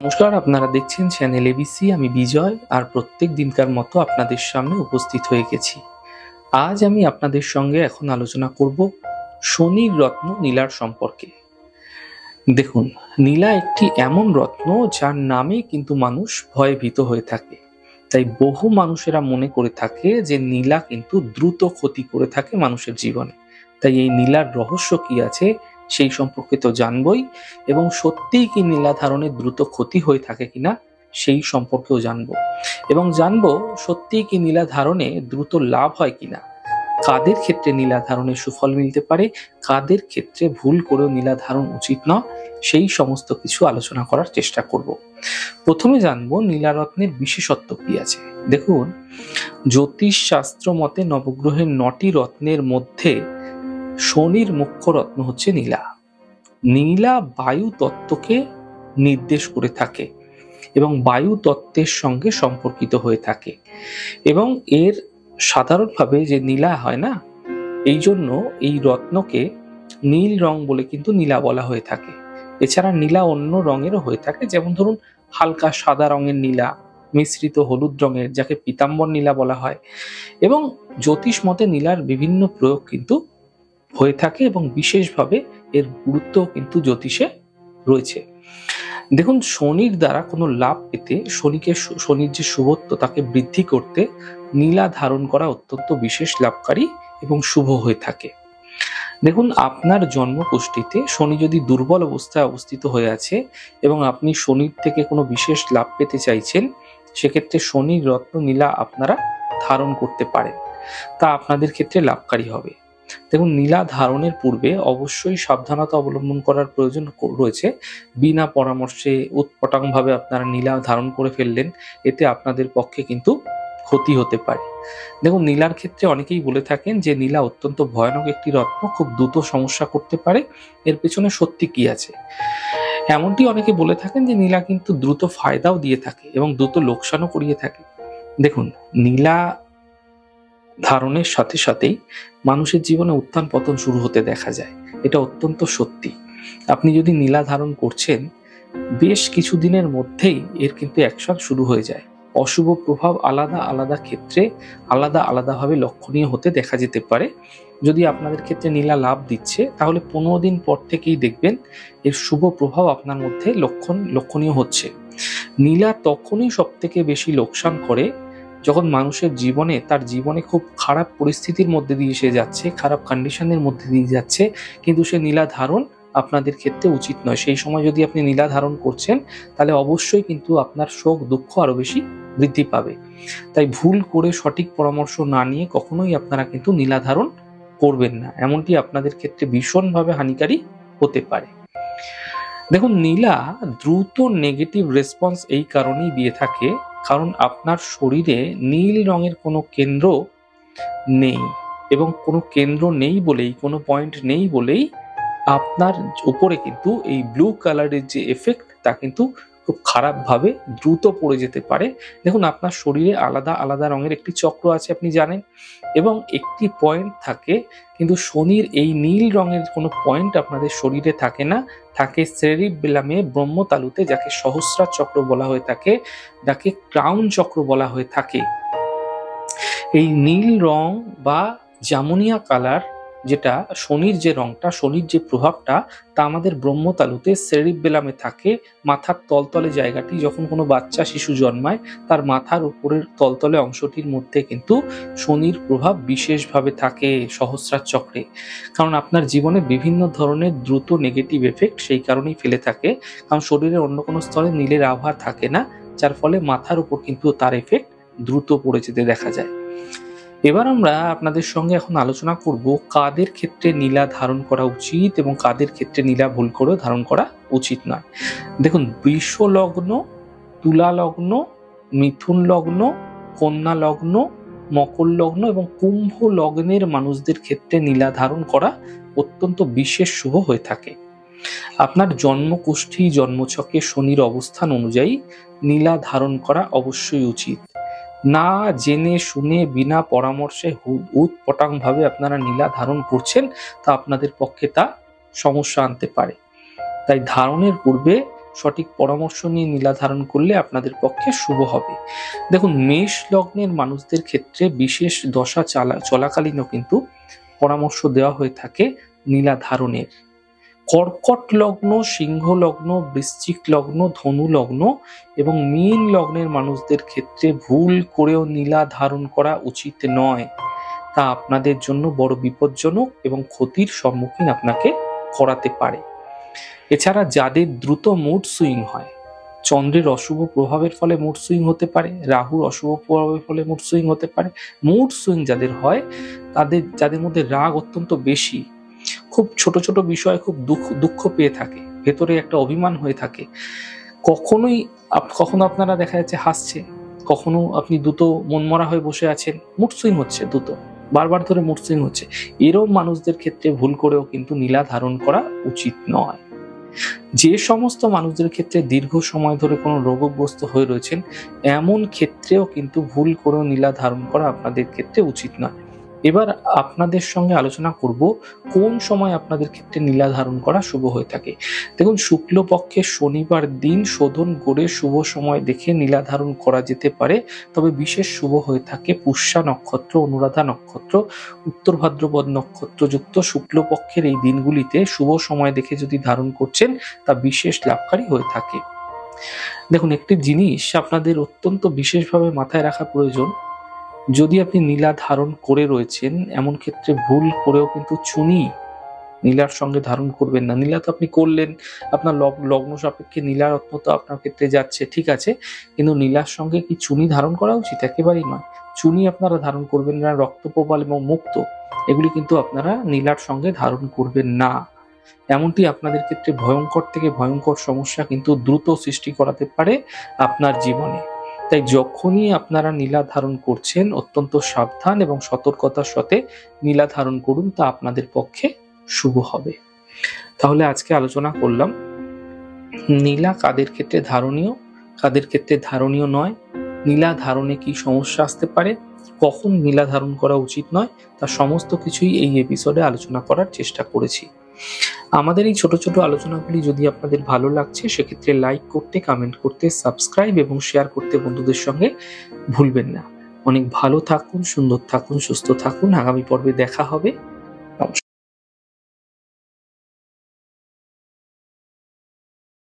নমস্কার, আপনারা দেখছেন চ্যানেল এবিসি। আমি বিজয়, আর প্রত্যেক দিনকার মতো আপনাদের সামনে উপস্থিত হয়ে গেছি। আজ আমি আপনাদের সঙ্গে এখন আলোচনা করব শনির রত্ন নীলার সম্পর্কে। দেখুন, নীলা একটি এমন রত্ন যার নামে কিন্তু মানুষ ভয়ে ভীত হয়ে থাকে। তাই বহু মানুষেরা মনে করে থাকে যে নীলা কিন্তু দ্রুত ক্ষতি করে থাকে মানুষের জীবনে। তাই এই নীলার রহস্য কি আছে সেই সম্পর্কে তো জানবই, এবং সত্যিই কি নীলা ধারণে দ্রুত ক্ষতি হয়ে থাকে কিনা সেই সম্পর্কেও জানবো, এবং জানবো সত্যিই কি নীলা ধারণে দ্রুত লাভ হয় কিনা, কাদের ক্ষেত্রে নীলা ধারণের সুফল মিলতে পারে, কাদের ক্ষেত্রে ভুল করেও নীলা ধারণ উচিত নয়, সেই সমস্ত কিছু আলোচনা করার চেষ্টা করব। প্রথমে জানবো নীলারত্নের বিশেষত্ব কি আছে। দেখুন, জ্যোতিষ শাস্ত্র মতে নবগ্রহের 9টি রত্নের মধ্যে শনির মুখ্য রত্ন হচ্ছে নীলা। নীলা বায়ু তত্ত্বকে নির্দেশ করে থাকে এবং বায়ু তত্ত্বের সঙ্গে সম্পর্কিত হয়ে থাকে, এবং এর সাধারণভাবে যে নীলা হয় না, এই জন্য এই রত্নকে নীল রং বলে কিন্তু নীলা বলা হয়ে থাকে। এছাড়া নীলা অন্য রঙেরও হয়ে থাকে, যেমন ধরুন হালকা সাদা রঙের নীলা, মিশ্রিত হলুদ রঙের, যাকে পীতাম্বর নীলা বলা হয়। এবং জ্যোতিষ মতে নীলার বিভিন্ন প্রয়োগ কিন্তু হয়ে থাকে, এবং বিশেষভাবে এর গুরুত্ব কিন্তু জ্যোতিষে রয়েছে। দেখুন, শনির দ্বারা কোনো লাভ পেতে শনির যে শুভত্ব তাকে বৃদ্ধি করতে নীলা ধারণ করা অত্যন্ত বিশেষ লাভকারী এবং শুভ হয়ে থাকে। দেখুন, আপনার জন্মকুষ্ঠিতে শনি যদি দুর্বল অবস্থায় অবস্থিত হয়ে আছে এবং আপনি শনির থেকে কোনো বিশেষ লাভ পেতে চাইছেন, সেক্ষেত্রে শনির রত্ন নীলা আপনারা ধারণ করতে পারেন, তা আপনাদের ক্ষেত্রে লাভকারী হবে। দেখুন, নীলা ধারণের পূর্বে অবশ্যই সাবধানতা অবলম্বন করার প্রয়োজন রয়েছে। বিনা পরামর্শে উৎপটাংভাবে আপনারা নীলা ধারণ করে ফেললেন, এতে আপনাদের পক্ষে কিন্তু ক্ষতি হতে পারে। দেখুন, নীলার ক্ষেত্রে অনেকেই বলে থাকেন যে নীলা অত্যন্ত ভয়ানক একটি রত্ন, খুব দ্রুত সমস্যা করতে পারে। এর পেছনে সত্যি কি আছে? এমনটি অনেকে বলে থাকেন যে নীলা কিন্তু দ্রুত ফায়দাও দিয়ে থাকে এবং দ্রুত লোকসানও করিয়ে থাকে। দেখুন, নীলা ধারণের সাথে সাথেই মানুষের জীবনে উত্থান পতন শুরু হতে দেখা যায়, এটা অত্যন্ত সত্যি। আপনি যদি নীলা ধারণ করছেন, বেশ কিছুদিনের মধ্যেই এর কিন্তু অ্যাকশন শুরু হয়ে যায়। অশুভ প্রভাব আলাদা আলাদা ক্ষেত্রে আলাদা আলাদাভাবে লক্ষণীয় হতে দেখা যেতে পারে। যদি আপনাদের ক্ষেত্রে নীলা লাভ দিচ্ছে, তাহলে 15 দিন পর থেকেই দেখবেন এর শুভ প্রভাব আপনার মধ্যে লক্ষণীয় হচ্ছে। নীলা তখনই সব থেকে বেশি লোকসান করে যখন মানুষের তার জীবনে খুব খারাপ পরিস্থিতির মধ্যে দিয়ে সে যাচ্ছে, খারাপ কন্ডিশনের মধ্যে দিয়ে যাচ্ছে, কিন্তু সে নীলা ধারণ আপনাদের ক্ষেত্রে উচিত নয়। সেই সময় যদি আপনি নীলা ধারণ করছেন, তাহলে অবশ্যই কিন্তু আপনার শোক দুঃখ আরো বেশি বৃদ্ধি পাবে। তাই ভুল করে সঠিক পরামর্শ না নিয়ে কখনোই আপনারা কিন্তু নীলা ধারণ করবেন না, এমনটি আপনাদের ক্ষেত্রে ভীষণভাবে হানিকারী হতে পারে। দেখুন, নীলা দ্রুত নেগেটিভ রেসপন্স এই কারণেই দিয়ে থাকে, কারণ আপনার শরীরে নীল রঙের কোনো কেন্দ্র নেই, এবং কোনো কেন্দ্র নেই বলেই, কোনো পয়েন্ট নেই বলেই আপনার উপরে কিন্তু এই ব্লু কালারের যে এফেক্ট, তা কিন্তু খুব খারাপভাবে দ্রুত পড়ে যেতে পারে। দেখুন, আপনার শরীরে আলাদা আলাদা রঙের একটি চক্র আছে, আপনি জানেন, এবং একটি পয়েন্ট থাকে, কিন্তু শনির এই নীল রঙের কোনো পয়েন্ট আপনাদের শরীরে থাকে না, থাকে সেরিবেলামে, ব্রহ্মতালুতে, যাকে সহস্রার চক্র বলা হয়ে থাকে, যাকে ক্রাউন চক্র বলা হয়ে থাকে। এই নীল রং বা জামুনিয়া কালার, যেটা শনির যে রংটা, শনির যে প্রভাবটা, তা আমাদের ব্রহ্মতালুতে সেরিবেলামে থাকে। মাথার তলতলে জায়গাটি, যখন কোনো বাচ্চা শিশু জন্মায়, তার মাথার উপরের তলতলে অংশটির মধ্যে কিন্তু শনির প্রভাব বিশেষভাবে থাকে সহস্রার চক্রে। কারণ আপনার জীবনে বিভিন্ন ধরনের দ্রুত নেগেটিভ এফেক্ট সেই কারণেই ফেলে থাকে, কারণ শরীরের অন্য কোনো স্তরে নীলের আভা থাকে না, যার ফলে মাথার উপর কিন্তু তার এফেক্ট দ্রুত পড়ে যেতে দেখা যায়। এবার আমরা আপনাদের সঙ্গে এখন আলোচনা করব কাদের ক্ষেত্রে নীলা ধারণ করা উচিত এবং কাদের ক্ষেত্রে নীলা ভুল করেও ধারণ করা উচিত নয়। দেখুন, বৃষ লগ্ন, তুলা লগ্ন, মিথুন লগ্ন, কন্যা লগ্ন, মকর লগ্ন এবং কুম্ভ লগ্নের মানুষদের ক্ষেত্রে নীলা ধারণ করা অত্যন্ত বিশেষ শুভ হয়ে থাকে। আপনার জন্মকুষ্ঠী জন্মছকে শনির অবস্থান অনুযায়ী নীলা ধারণ করা অবশ্যই উচিত। না জেনে শুনে বিনা পরামর্শে উৎপটাং ভাবে আপনারা নীলা ধারণ করছেন, তা আপনাদের পক্ষে তা সমস্যা আনতে পারে। তাই ধারণের পূর্বে সঠিক পরামর্শ নিয়ে নীলা ধারণ করলে আপনাদের পক্ষে শুভ হবে। দেখুন, মেষ লগ্নের মানুষদের ক্ষেত্রে বিশেষ দশা চলাকালীনও কিন্তু পরামর্শ দেওয়া হয়ে থাকে নীলা ধারণের। কর্কট লগ্ন, সিংহ লগ্ন, বৃশ্চিক লগ্ন, ধনু লগ্ন এবং মীন লগ্নের মানুষদের ক্ষেত্রে ভুল করেও নীলা ধারণ করা উচিত নয়। তা আপনাদের জন্য বড় বিপজ্জনক এবং ক্ষতির সম্মুখীন আপনাকে করাতে পারে। এছাড়া যাদের দ্রুত মুড সুইং হয়, চন্দ্রের অশুভ প্রভাবের ফলে মুড সুইং হতে পারে, রাহুর অশুভ প্রভাবের ফলে মুড সুইং হতে পারে। মুড সুইং যাদের হয়, যাদের মধ্যে রাগ অত্যন্ত বেশি, খুব ছোট ছোট বিষয়ে খুব দুঃখ পেয়ে থাকে, ভেতরে একটা অভিমান হয়ে থাকে, কখনো আপনারা দেখা যাচ্ছে হাসছে, কখনো আপনি দ্রুত মনমরা হয়ে বসে আছেন, মুড সুইং হচ্ছে দ্রুত, বারবার ধরে মুড সুইং হচ্ছে, এরকম মানুষদের ক্ষেত্রে ভুল করেও কিন্তু নীলা ধারণ করা উচিত নয়। যে সমস্ত মানুষদের ক্ষেত্রে দীর্ঘ সময় ধরে কোনো রোগগ্রস্ত হয়ে রয়েছেন, এমন ক্ষেত্রেও কিন্তু ভুল করেও নীলা ধারণ করা আপনাদের ক্ষেত্রে উচিত নয়। এবার আপনাদের সঙ্গে আলোচনা করব কোন সময় আপনাদের ক্ষেত্রে নীলা ধারণ করা শুভ হয়ে থাকে। দেখুন, শুক্লপক্ষের শনিবার দিন শোধন করে শুভ সময় দেখে নীলা ধারণ করা যেতে পারে, তবে বিশেষ শুভ হয়ে থাকে পুষ্যা নক্ষত্র, অনুরাধা নক্ষত্র, উত্তর ভাদ্রপদ নক্ষত্রযুক্ত শুক্লপক্ষের এই দিনগুলিতে শুভ সময় দেখে যদি ধারণ করছেন, তা বিশেষ লাভকারী হয়ে থাকে। দেখুন, একটি জিনিস আপনাদের অত্যন্ত বিশেষভাবে মাথায় রাখা প্রয়োজন। যদি আপনি নীলা ধারণ করে রয়েছেন, এমন ক্ষেত্রে ভুল করেও কিন্তু চুনি নীলার সঙ্গে ধারণ করবেন না। নীলা তো আপনি করলেন, আপনার লগ্ন সাপেক্ষে নীলা রত্ন তো আপনার ক্ষেত্রে যাচ্ছে, ঠিক আছে, কিন্তু নীলার সঙ্গে কি চুনি ধারণ করা উচিত? একেবারেই নয়। চুনি আপনারা ধারণ করবেন না, রক্তপ্রবাল এবং মুক্ত এগুলি কিন্তু আপনারা নীলার সঙ্গে ধারণ করবেন না। এমনটি আপনাদের ক্ষেত্রে ভয়ঙ্কর থেকে ভয়ঙ্কর সমস্যা কিন্তু দ্রুত সৃষ্টি করাতে পারে আপনার জীবনে। তাই যখনই আপনারা নীলা ধারণ করছেন, অত্যন্ত সাবধান এবং সতর্কতার সাথে নীলা ধারণ করুন, তা আপনাদের পক্ষে শুভ হবে। তাহলে আজকে আলোচনা করলাম নীলা কাদের ক্ষেত্রে ধারণীয়, কাদের ক্ষেত্রে ধারণীয় নয়, নীলা ধারণে কি সমস্যা আসতে পারে, কখন নীলা ধারণ করা উচিত নয়, তা সমস্ত কিছুই এই এপিসোডে আলোচনা করার চেষ্টা করেছি। আমাদের এই ছোট ছোট আলোচনাগুলি যদি আপনাদের ভালো লাগছে, সেক্ষেত্রে লাইক করতে, কমেন্ট করতে, সাবস্ক্রাইব এবং শেয়ার করতে বন্ধুদের সঙ্গে ভুলবেন না। অনেক ভালো থাকুন, সুন্দর থাকুন, সুস্থ থাকুন। আগামী পর্বে দেখা হবে। নমস্কার।